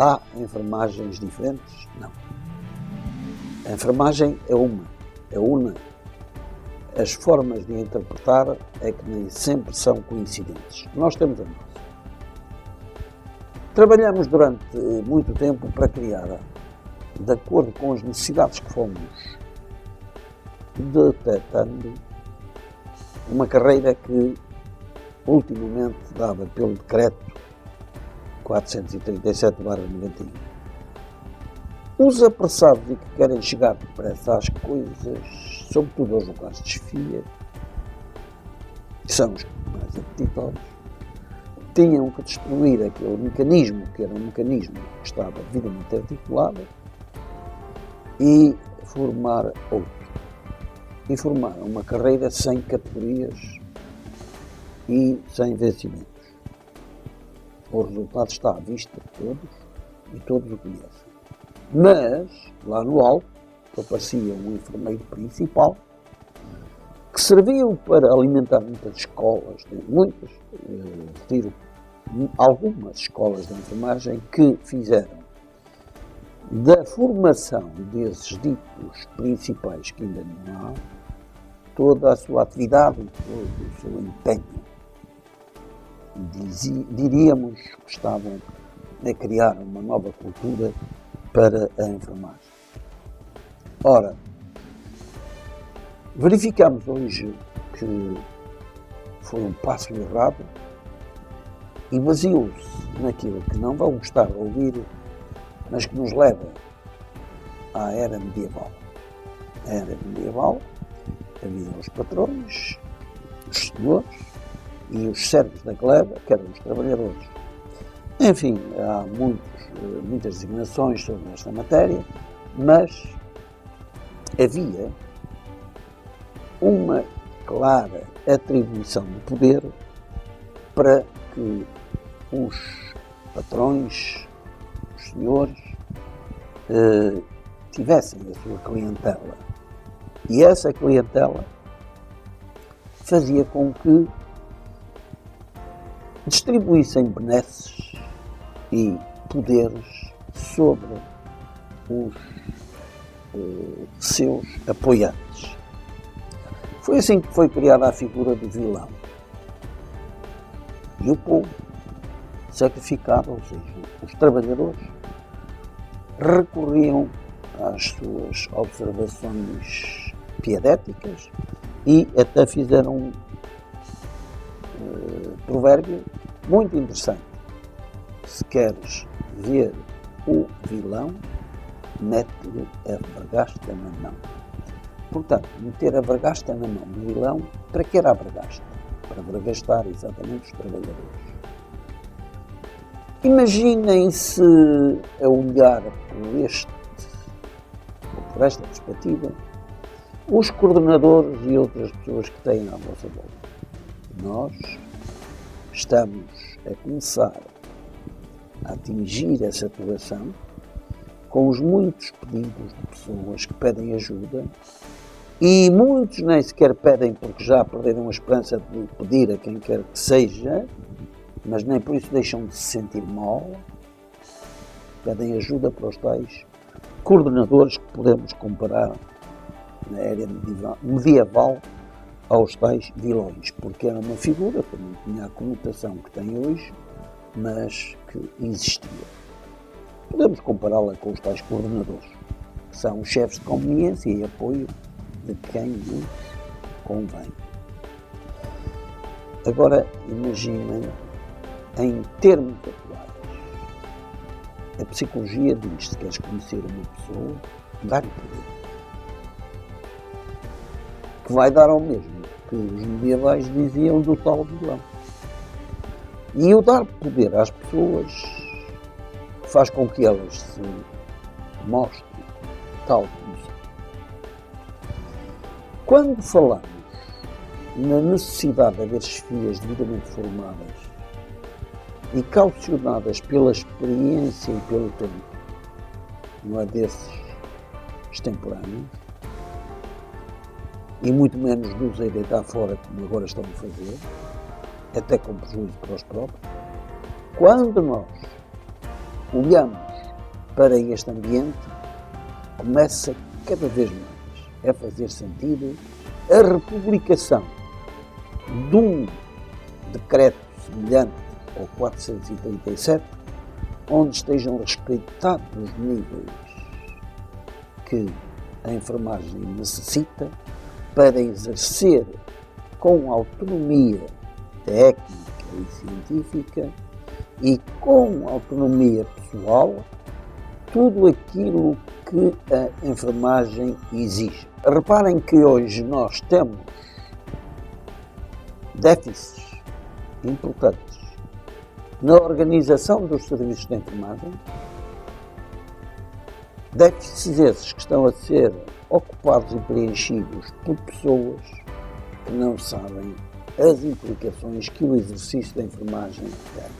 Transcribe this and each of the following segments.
Há enfermagens diferentes? Não. A enfermagem é una. As formas de interpretar é que nem sempre são coincidentes. Nós temos a nossa. Trabalhamos durante muito tempo para criar, de acordo com as necessidades que fomos detectando, uma carreira que ultimamente dava pelo decreto 437/91. Os apressados e que querem chegar depressa às coisas, sobretudo aos lugares de chefia, que são os mais apetitosos, tinham que destruir aquele mecanismo, que era um mecanismo que estava devidamente articulado, e formar outro. E formaram uma carreira sem categorias e sem vencimentos. O resultado está à vista de todos e todos o conhecem. Mas, lá no alto, aparecia um enfermeiro principal que serviu para alimentar muitas escolas, algumas escolas de enfermagem que fizeram da formação desses ditos principais, que ainda não há, toda a sua atividade, todo o seu empenho. Diríamos que estavam a criar uma nova cultura para a enfermagem. Ora, verificamos hoje que foi um passo errado e baseou-se naquilo que não vão gostar de ouvir, mas que nos leva à era medieval. A era medieval havia os patrões, os senhores e os servos da gleba, que eram os trabalhadores. Enfim, há muitas designações sobre esta matéria, mas havia uma clara atribuição de poder para que os patrões, os senhores, tivessem a sua clientela. E essa clientela fazia com que distribuíssem benesses e poderes sobre os seus apoiantes. Foi assim que foi criada a figura do vilão. E o povo sacrificava, ou seja, os trabalhadores recorriam às suas observações piedéticas e até fizeram um provérbio muito interessante. Se queres ver o vilão, mete-lhe a vergasta na mão. Portanto, meter a vergasta na mão do vilão, para que era a vergasta? Para vergastar exatamente os trabalhadores. Imaginem-se a olhar por esta perspectiva, os coordenadores e outras pessoas que têm à vossa volta. Nós estamos a começar a atingir a saturação com os muitos pedidos de pessoas que pedem ajuda, e muitos nem sequer pedem porque já perderam a esperança de pedir a quem quer que seja, mas nem por isso deixam de se sentir mal. Pedem ajuda para os tais coordenadores que podemos comparar na era medieval aos tais vilões, porque era uma figura que não tinha a conotação que tem hoje, mas que existia. Podemos compará-la com os tais coordenadores, que são os chefes de conveniência e apoio de quem nos convém. Agora, imaginem, em termos atuais, a psicologia diz: se queres conhecer uma pessoa, dá-lhe poder. Que vai dar ao mesmo que os medievais diziam do tal vilão. E o dar poder às pessoas faz com que elas se mostrem tal como são. Quando falamos na necessidade de haver chefias devidamente formadas e caucionadas pela experiência e pelo tempo, não é desses extemporâneos, e muito menos dos a deitar fora, como agora estão a fazer, até com prejuízo para os próprios. Quando nós olhamos para este ambiente, começa cada vez mais a fazer sentido a republicação de um decreto semelhante ao 437, onde estejam respeitados os níveis que a enfermagem necessita para exercer com autonomia técnica e científica e com autonomia pessoal tudo aquilo que a enfermagem exige. Reparem que hoje nós temos déficits importantes na organização dos serviços de enfermagem, déficits esses que estão a ser ocupados e preenchidos por pessoas que não sabem as implicações que o exercício da enfermagem tem.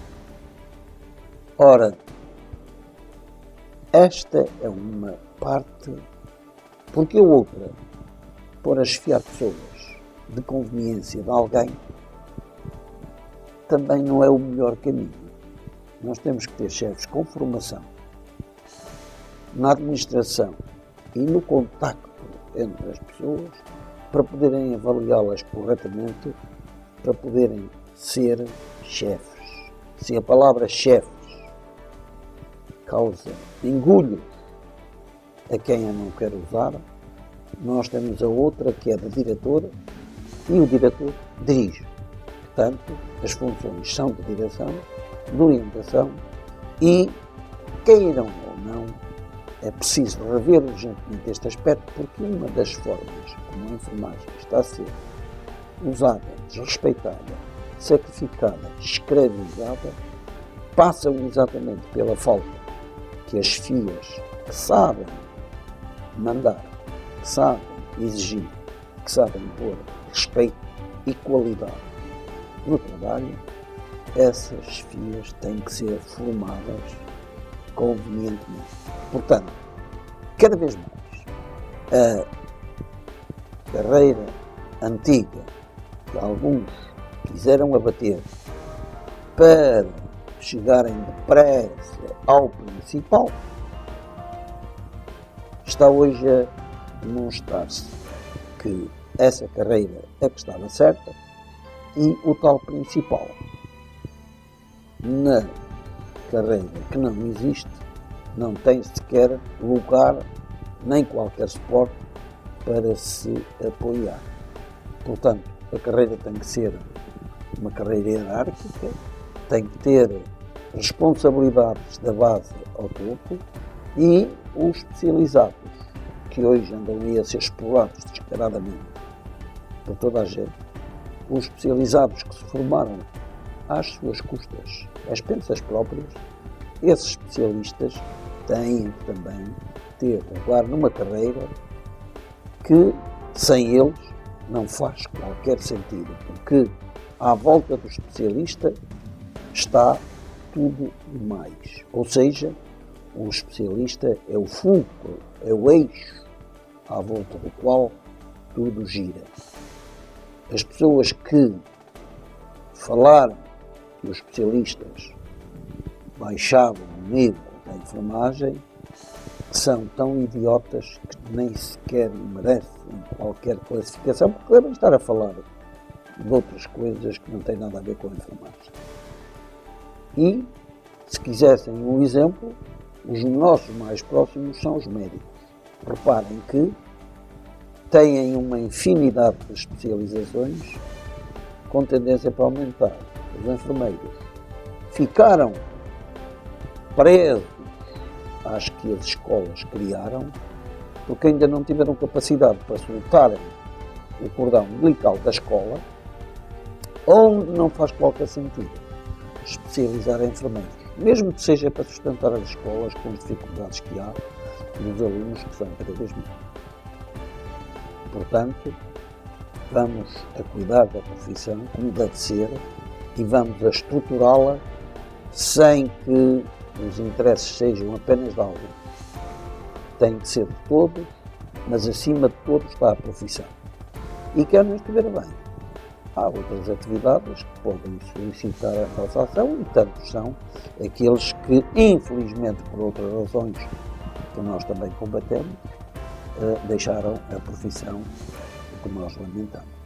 Ora, esta é uma parte, porque a outra, por a chefiar pessoas de conveniência de alguém, também não é o melhor caminho. Nós temos que ter chefes com formação na administração e no contacto entre as pessoas para poderem avaliá-las corretamente, para poderem ser chefes. Se a palavra chefes causa engulho a quem a não quer usar, nós temos a outra que é da diretora e o diretor dirige. Portanto, as funções são de direção, de orientação e, queiram ou não, é preciso rever urgentemente este aspecto, porque uma das formas como a enfermagem está a ser usada, desrespeitada, sacrificada, escravizada, passam exatamente pela falta que as FIAs que sabem mandar, que sabem exigir, que sabem pôr respeito e qualidade no trabalho, essas FIAs têm que ser formadas convenientemente. Portanto, cada vez mais, a carreira antiga que alguns quiseram abater para chegarem depressa ao principal, está hoje a demonstrar-se que essa carreira é que estava certa e o tal principal, na carreira que não existe, não tem sequer lugar nem qualquer suporte para se apoiar. Portanto, a carreira tem que ser uma carreira hierárquica, tem que ter responsabilidades da base ao topo e os especializados, que hoje andam aí a ser explorados descaradamente por toda a gente, os especializados que se formaram às suas custas, às pensas próprias, esses especialistas têm que também ter lugar numa carreira que, sem eles, não faz qualquer sentido, porque à volta do especialista está tudo mais. Ou seja, o especialista é o fulcro, é o eixo à volta do qual tudo gira. As pessoas que falaram que os especialistas baixavam o nível da enfermagem são tão idiotas que nem sequer merecem qualquer classificação, porque devem estar a falar de outras coisas que não têm nada a ver com a enfermagem. E, se quisessem um exemplo, os nossos mais próximos são os médicos. Reparem que têm uma infinidade de especializações com tendência para aumentar. Os enfermeiros ficaram presos às que as escolas criaram, porque ainda não tiveram capacidade para soltarem o cordão umbilical da escola, onde não faz qualquer sentido especializar enfermeiros, mesmo que seja para sustentar as escolas com as dificuldades que há dos alunos que são cada vez menos. Portanto, vamos a cuidar da profissão como deve ser e vamos a estruturá-la sem que os interesses sejam apenas de alguém. Tem que ser de todos, mas acima de todos está a profissão. E quer não estiver bem, há outras atividades que podem solicitar a nossa ação e tantos são aqueles que, infelizmente, por outras razões que nós também combatemos, deixaram a profissão, o que nós lamentamos.